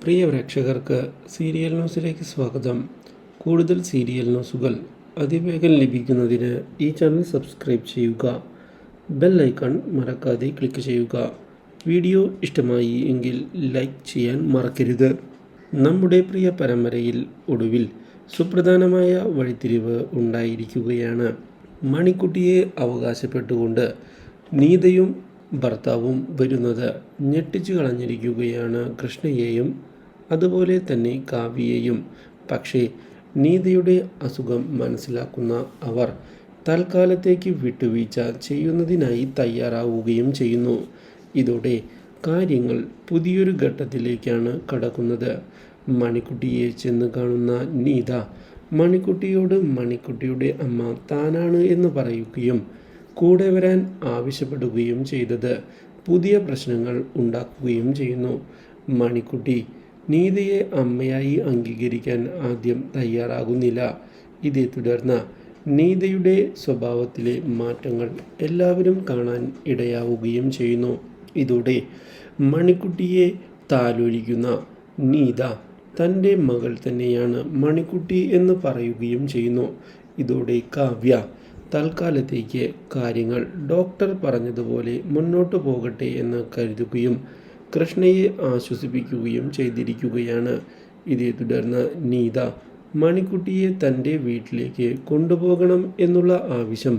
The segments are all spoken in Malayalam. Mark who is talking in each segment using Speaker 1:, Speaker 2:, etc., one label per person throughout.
Speaker 1: പ്രിയ പ്രേക്ഷകർക്ക് സീരിയൽ ന്യൂസിലേക്ക് സ്വാഗതം. കൂടുതൽ സീരിയൽ ന്യൂസുകൾ അതിവേഗം ലഭിക്കുന്നതിന് ഈ ചാനൽ സബ്സ്ക്രൈബ് ചെയ്യുക. ബെൽ ഐക്കൺ മറക്കാതെ ക്ലിക്ക് ചെയ്യുക. വീഡിയോ ഇഷ്ടമായി എങ്കിൽ ലൈക്ക് ചെയ്യാൻ മറക്കരുത്. നമ്മുടെ പ്രിയ പരമ്പരയിൽ ഒടുവിൽ സുപ്രധാനമായ വഴിത്തിരിവ് ഉണ്ടായിരിക്കുകയാണ്. മണിക്കുട്ടിയെ അവകാശപ്പെട്ടുകൊണ്ട് നീതയും ഭർത്താവും വരുന്നത് ഞെട്ടിച്ചു കളഞ്ഞിരിക്കുകയാണ് കൃഷ്ണയെയും അതുപോലെ തന്നെ കാവ്യയെയും. പക്ഷേ നീതയുടെ അസുഖം മനസ്സിലാക്കുന്ന അവർ തൽക്കാലത്തേക്ക് വിട്ടുവീഴ്ച ചെയ്യുന്നതിനായി തയ്യാറാവുകയും ചെയ്യുന്നു. ഇതോടെ കാര്യങ്ങൾ പുതിയൊരു ഘട്ടത്തിലേക്കാണ് കടക്കുന്നത്. മണിക്കുട്ടിയെ ചെന്ന് കാണുന്ന നീത മണിക്കുട്ടിയോട് മണിക്കുട്ടിയുടെ അമ്മ താനാണ് എന്ന് പറയുകയും കൂടെ വരാൻ ആവശ്യപ്പെടുകയും ചെയ്തത് പുതിയ പ്രശ്നങ്ങൾ ഉണ്ടാക്കുകയും ചെയ്യുന്നു. മണിക്കുട്ടി നീതയെ അമ്മയായി അംഗീകരിക്കാൻ ആദ്യം തയ്യാറാകുന്നില്ല. ഇതേ തുടർന്ന് നീതയുടെ സ്വഭാവത്തിലെ മാറ്റങ്ങൾ എല്ലാവരും കാണാൻ ഇടയാവുകയും ചെയ്യുന്നു. ഇതോടെ മണിക്കുട്ടിയെ താലോലിക്കുന്ന നീത തൻ്റെ മകൾ തന്നെയാണ് മണിക്കുട്ടി എന്ന് പറയുകയും ചെയ്യുന്നു. ഇതോടെ കാവ്യ തൽക്കാലത്തേക്ക് കാര്യങ്ങൾ ഡോക്ടർ പറഞ്ഞതുപോലെ മുന്നോട്ട് പോകട്ടെ എന്ന് കരുതുകയും കൃഷ്ണയെ ആശ്വസിപ്പിക്കുകയും ചെയ്തിരിക്കുകയാണ്. ഇതേ തുടർന്ന് നീത മണിക്കുട്ടിയെ തൻ്റെ വീട്ടിലേക്ക് കൊണ്ടുപോകണം എന്നുള്ള ആവശ്യം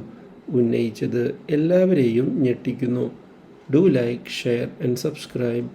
Speaker 1: ഉന്നയിച്ചത് എല്ലാവരെയും ഞെട്ടിക്കുന്നു. Do like, share and subscribe.